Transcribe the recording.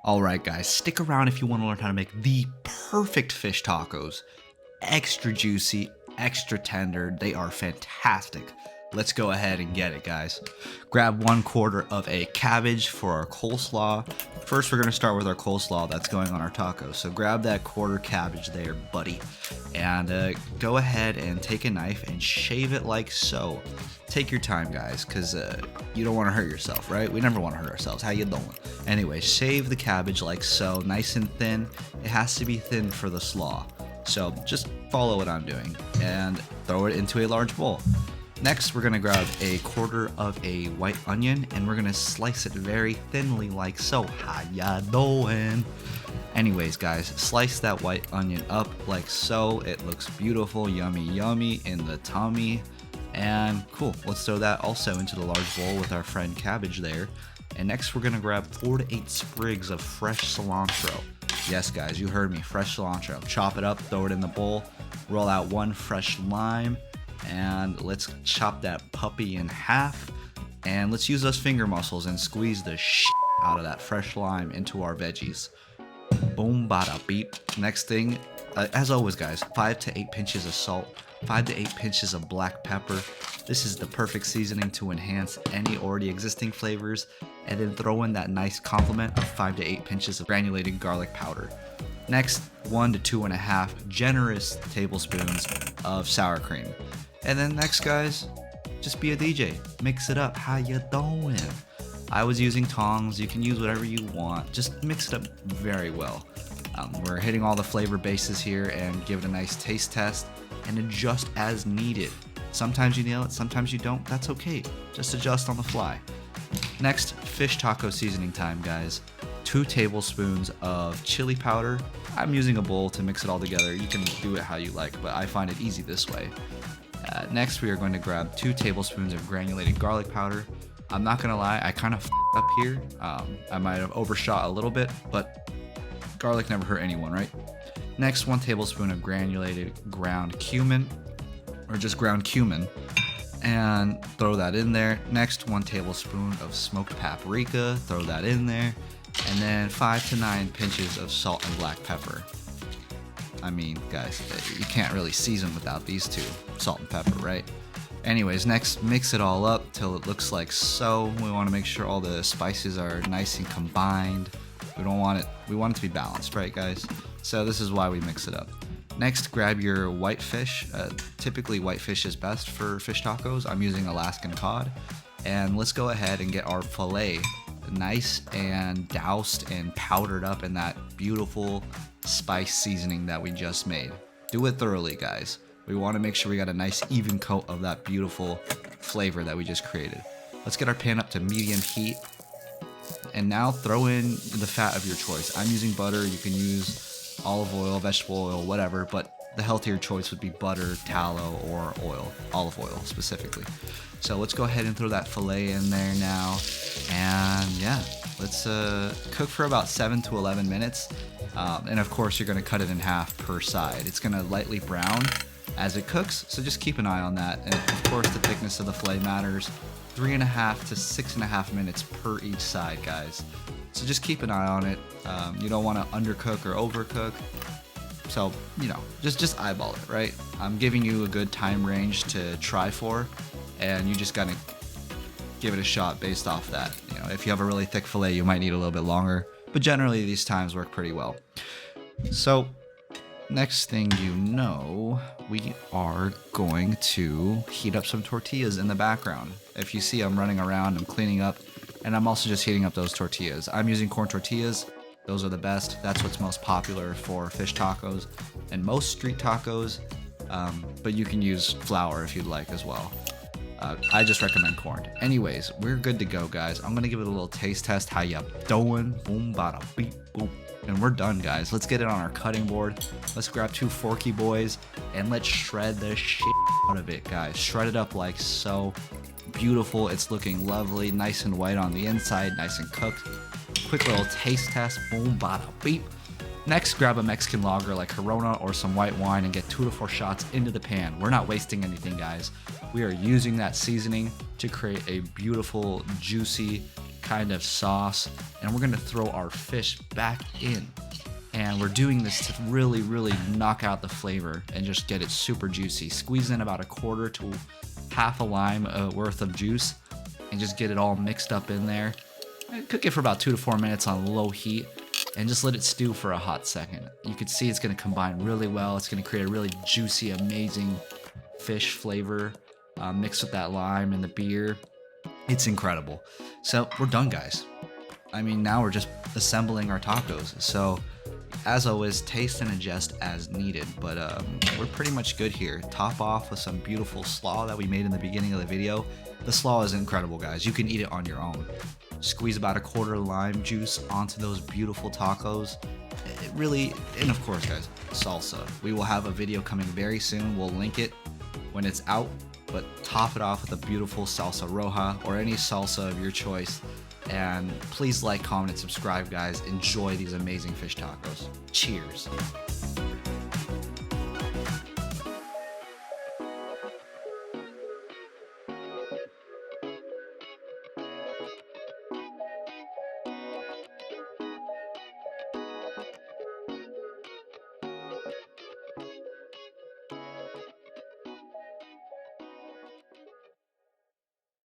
Alright guys, stick around if you want to learn how to make the perfect fish tacos. Extra juicy, extra tender, they are fantastic. Let's go ahead and get it, guys. Grab 1/4 of a cabbage for our coleslaw. First we're going to start with our coleslaw that's going on our tacos. So grab that quarter cabbage there, buddy. And go ahead and take a knife and shave it like so. Take your time, guys, because you don't want to hurt yourself, right? We never want to hurt ourselves. How you doing? Anyway, shave the cabbage like so, nice and thin. It has to be thin for the slaw. So just follow what I'm doing and throw it into a large bowl. Next, we're going to grab 1/4 of a white onion and we're going to slice it very thinly like so. How ya doing? Anyways, guys, slice that white onion up like so. It looks beautiful, yummy, yummy in the tummy. And cool, let's throw that also into the large bowl with our friend cabbage there. And next we're gonna grab 4 to 8 sprigs of fresh cilantro. Yes guys, you heard me, fresh cilantro. Chop it up, throw it in the bowl, roll out 1 fresh lime, and let's chop that puppy in half. And let's use those finger muscles and squeeze the shit out of that fresh lime into our veggies. Boom, bada beep. Next thing, as always guys, 5 to 8 pinches of salt, 5 to 8 pinches of black pepper. This is the perfect seasoning to enhance any already existing flavors, and then throw in that nice complement of 5 to 8 pinches of granulated garlic powder. Next, 1 to 2.5 generous tablespoons of sour cream. And then next guys, just be a DJ, mix it up. How you doing? I was using tongs, you can use whatever you want, just mix it up very well. We're hitting all the flavor bases here and give it a nice taste test and adjust as needed. Sometimes you nail it, sometimes you don't, that's okay. Just adjust on the fly. Next, fish taco seasoning time, guys. 2 tablespoons of chili powder. I'm using a bowl to mix it all together. You can do it how you like, but I find it easy this way. Next, we are going to grab 2 tablespoons of granulated garlic powder. I'm not gonna lie, I kind of f***ed up here. I might have overshot a little bit, but garlic never hurt anyone, right? Next, 1 tablespoon of granulated ground cumin, or just ground cumin, and throw that in there. Next, 1 tablespoon of smoked paprika, throw that in there, and then 5 to 9 pinches of salt and black pepper. I mean, guys, you can't really season without these two, salt and pepper, right? Anyways, next, mix it all up till it looks like so. We want to make sure all the spices are nice and combined. We want it to be balanced, right guys? So this is why we mix it up. Next, grab your white fish. Typically white fish is best for fish tacos. I'm using Alaskan cod. And let's go ahead and get our fillet nice and doused and powdered up in that beautiful spice seasoning that we just made. Do it thoroughly, guys. We want to make sure we got a nice even coat of that beautiful flavor that we just created. Let's get our pan up to medium heat. And now throw in the fat of your choice. I'm using butter. You can use olive oil, vegetable oil, whatever, but the healthier choice would be butter, tallow, or oil, olive oil specifically. So let's go ahead and throw that fillet in there now. And yeah, let's cook for about 7 to 11 minutes. And of course, you're going to cut it in half per side. It's going to lightly brown as it cooks, so just keep an eye on that. And of course, the thickness of the fillet matters. 3.5 to 6.5 minutes per each side, guys. So just keep an eye on it. You don't want to undercook or overcook. So, you know, just eyeball it, right? I'm giving you a good time range to try for, and you just gotta give it a shot based off that. You know, if you have a really thick fillet, you might need a little bit longer, but generally these times work pretty well. So, next thing you know, we are going to heat up some tortillas in the background. If you see, I'm running around, I'm cleaning up, and I'm also just heating up those tortillas. I'm using corn tortillas. Those are the best. That's what's most popular for fish tacos and most street tacos, but you can use flour if you'd like as well. I just recommend corn. Anyways, we're good to go, guys. I'm gonna give it a little taste test. How ya doing? Boom, bada, beep, boom. And we're done, guys. Let's get it on our cutting board. Let's grab 2 forky boys and let's shred the shit out of it, guys. Shred it up like so. Beautiful. It's looking lovely, nice and white on the inside, nice and cooked. Quick little taste test. Boom, bada, beep. Next, grab a Mexican lager like Corona or some white wine and get 2 to 4 shots into the pan. We're not wasting anything, guys. We are using that seasoning to create a beautiful, juicy, kind of sauce, and we're gonna throw our fish back in. And we're doing this to really, really knock out the flavor and just get it super juicy. Squeeze in about a quarter to half a lime worth of juice and just get it all mixed up in there. And cook it for about 2 to 4 minutes on low heat and just let it stew for a hot second. You can see it's gonna combine really well. It's gonna create a really juicy, amazing fish flavor mixed with that lime and the beer. It's incredible. So we're done, guys. I mean, now we're just assembling our tacos. So as always, taste and adjust as needed, but we're pretty much good here. Top off with some beautiful slaw that we made in the beginning of the video. The slaw is incredible, guys. You can eat it on your own. Squeeze about a quarter lime juice onto those beautiful tacos. It really, and of course, guys, salsa. We will have a video coming very soon. We'll link it when it's out, but top it off with a beautiful salsa roja or any salsa of your choice. And please like, comment, and subscribe, guys. Enjoy these amazing fish tacos. Cheers.